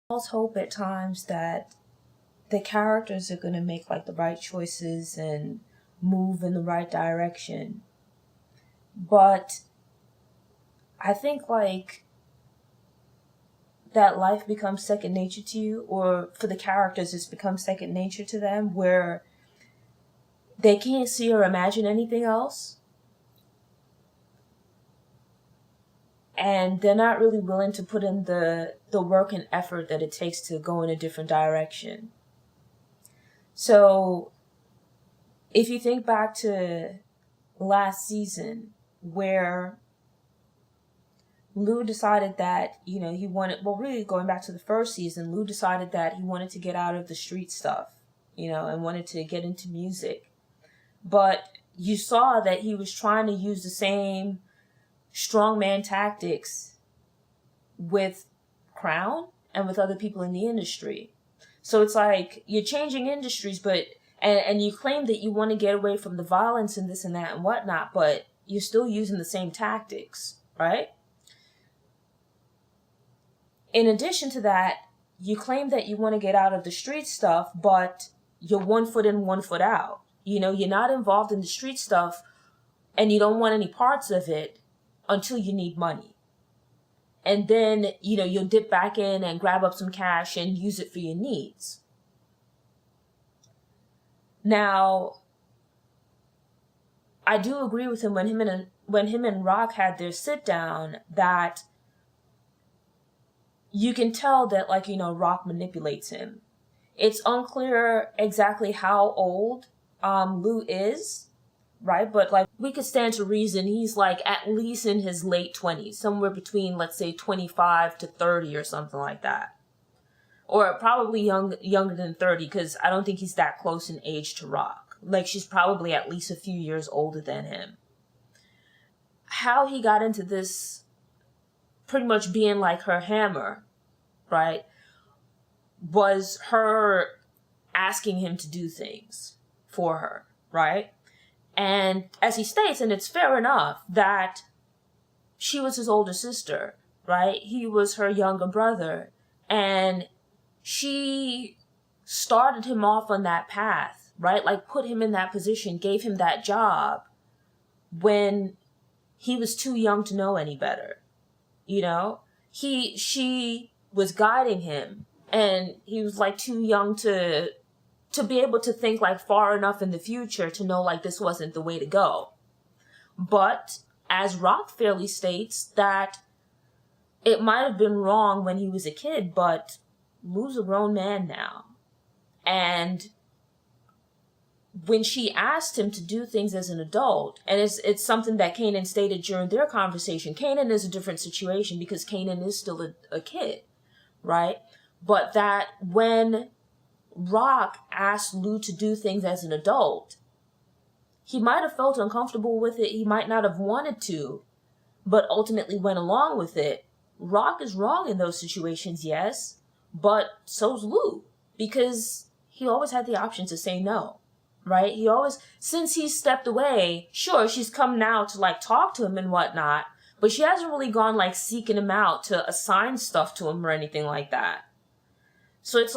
false hope at times that the characters are going to make like the right choices and move in the right direction. But I think like that life becomes second nature to you, or for the characters it's become second nature to them, where they can't see or imagine anything else. And they're not really willing to put in the work and effort that it takes to go in a different direction. So if you think back to last season, where Lou decided that, he wanted, really going back to the first season, Lou decided that he wanted to get out of the street stuff, and wanted to get into music. But you saw that he was trying to use the same strongman tactics with Crown and with other people in the industry. So it's like you're changing industries, but and you claim that you want to get away from the violence and this and that and whatnot, but you're still using the same tactics, right? In addition to that, you claim that you want to get out of the street stuff, but you're 1 foot in, 1 foot out. You're not involved in the street stuff and you don't want any parts of it until you need money. And then, you'll dip back in and grab up some cash and use it for your needs. Now, I do agree with him when him and RAQ had their sit down that you can tell that, RAQ manipulates him. It's unclear exactly how old Lou is, right? But we could stand to reason he's at least in his late 20s, somewhere between, let's say, 25 to 30 or something like that. Or probably younger than 30, because I don't think he's that close in age to RAQ. She's probably at least a few years older than him. How he got into this pretty much being like her hammer, right, was her asking him to do things for her, right? And as he states, and it's fair enough, that she was his older sister, right? He was her younger brother. And she started him off on that path, right? Put him in that position, gave him that job when he was too young to know any better. She was guiding him, and he was too young to be able to think far enough in the future to know this wasn't the way to go. But as RAQ fairly states, that it might have been wrong when he was a kid, but Lou's a grown man now. And when she asked him to do things as an adult, and it's something that Kanan stated during their conversation. Kanan is a different situation because Kanan is still a kid, right? But that when RAQ asked Lou to do things as an adult, he might have felt uncomfortable with it. He might not have wanted to, but ultimately went along with it. RAQ is wrong in those situations, yes, but so's Lou, because he always had the option to say no, right? He always, since he stepped away, sure, she's come now to talk to him and whatnot, but she hasn't really gone seeking him out to assign stuff to him or anything like that. So it's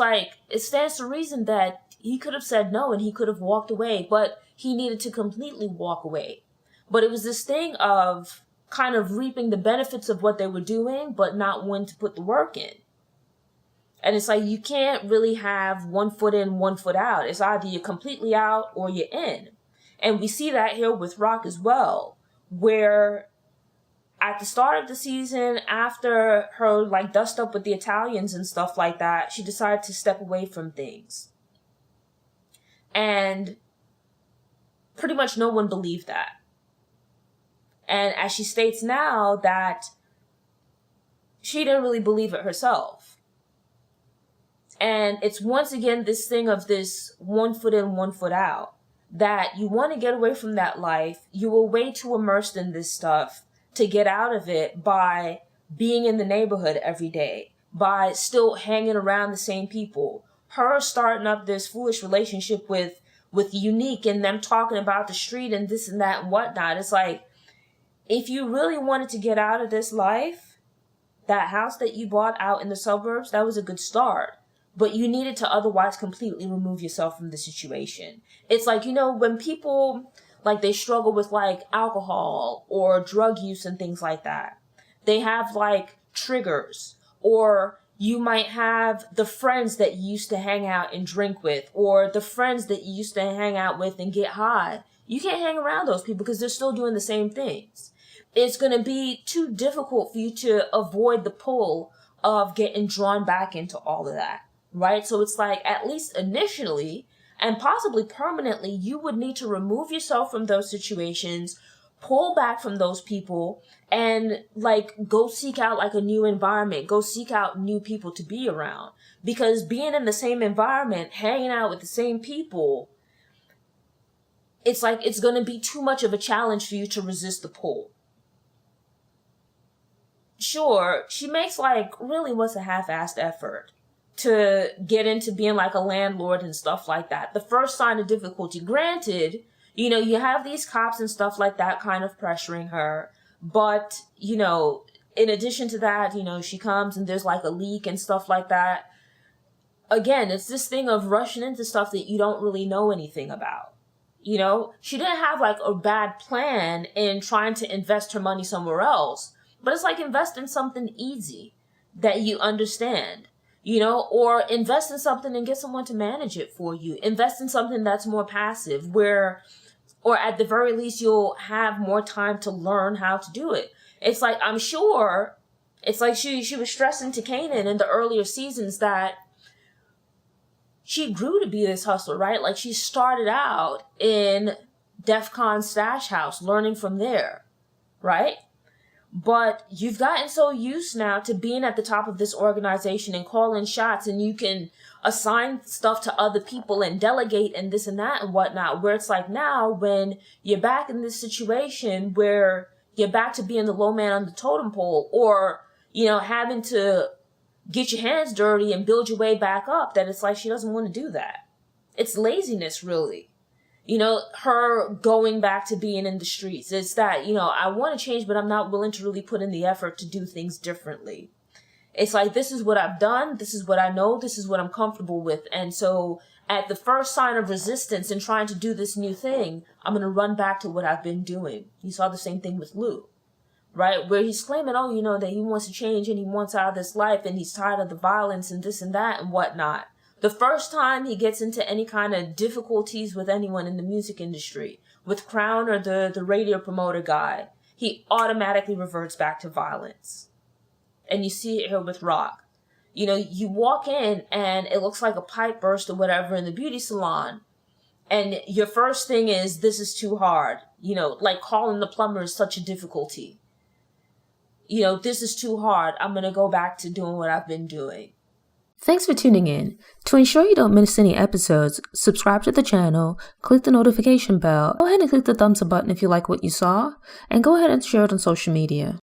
it stands to reason that he could have said no and he could have walked away, but he needed to completely walk away. But it was this thing of kind of reaping the benefits of what they were doing, but not wanting to put the work in. And it's you can't really have 1 foot in, 1 foot out. It's either you're completely out or you're in. And we see that here with RAQ as well, where at the start of the season, after her dust up with the Italians and stuff like that, she decided to step away from things. And pretty much no one believed that. And as she states now, that she didn't really believe it herself. And it's once again this thing of this 1 foot in, 1 foot out, that you want to get away from that life. You were way too immersed in this stuff to get out of it by being in the neighborhood every day, by still hanging around the same people. Her starting up this foolish relationship with Unique and them talking about the street and this and that and whatnot. It's if you really wanted to get out of this life, that house that you bought out in the suburbs, that was a good start. But you needed to otherwise completely remove yourself from the situation. It's like, when people, like, they struggle with, like, alcohol or drug use and things like that, they have, like, triggers. Or you might have the friends that you used to hang out and drink with, or the friends that you used to hang out with and get high. You can't hang around those people because they're still doing the same things. It's going to be too difficult for you to avoid the pull of getting drawn back into all of that, right? So it's like, at least initially and possibly permanently, you would need to remove yourself from those situations, pull back from those people, and like go seek out like a new environment, go seek out new people to be around. Because being in the same environment, hanging out with the same people, it's like it's going to be too much of a challenge for you to resist the pull. Sure, she makes like really what's a half-assed effort to get into being like a landlord and stuff like that. The first sign of difficulty, granted, you have these cops and stuff like that kind of pressuring her. But, in addition to that, she comes and there's like a leak and stuff like that. Again, it's this thing of rushing into stuff that you don't really know anything about. She didn't have like a bad plan in trying to invest her money somewhere else, but it's like invest in something easy that you understand, or invest in something and get someone to manage it for you. Invest in something that's more passive or at the very least, you'll have more time to learn how to do it. It's like, I'm sure, it's like she was stressing to Kanan in the earlier seasons that she grew to be this hustler, right? Like she started out in DEF CON Stash House, learning from there, right? But you've gotten so used now to being at the top of this organization and calling shots, and you can assign stuff to other people and delegate and this and that and whatnot, where it's like now when you're back in this situation where you're back to being the low man on the totem pole, or, having to get your hands dirty and build your way back up, that it's like she doesn't want to do that. It's laziness, really. Her going back to being in the streets. It's that, I want to change, but I'm not willing to really put in the effort to do things differently. It's like, this is what I've done. This is what I know. This is what I'm comfortable with. And so at the first sign of resistance in trying to do this new thing, I'm going to run back to what I've been doing. You saw the same thing with Lou, right? Where he's claiming, that he wants to change and he wants out of this life and he's tired of the violence and this and that and whatnot. The first time he gets into any kind of difficulties with anyone in the music industry, with Crown or the radio promoter guy, he automatically reverts back to violence. And you see it here with RAQ. You walk in and it looks like a pipe burst or whatever in the beauty salon. And your first thing is, this is too hard. Like calling the plumber is such a difficulty. This is too hard. I'm going to go back to doing what I've been doing. Thanks for tuning in. To ensure you don't miss any episodes, subscribe to the channel, click the notification bell, go ahead and click the thumbs up button if you like what you saw, and go ahead and share it on social media.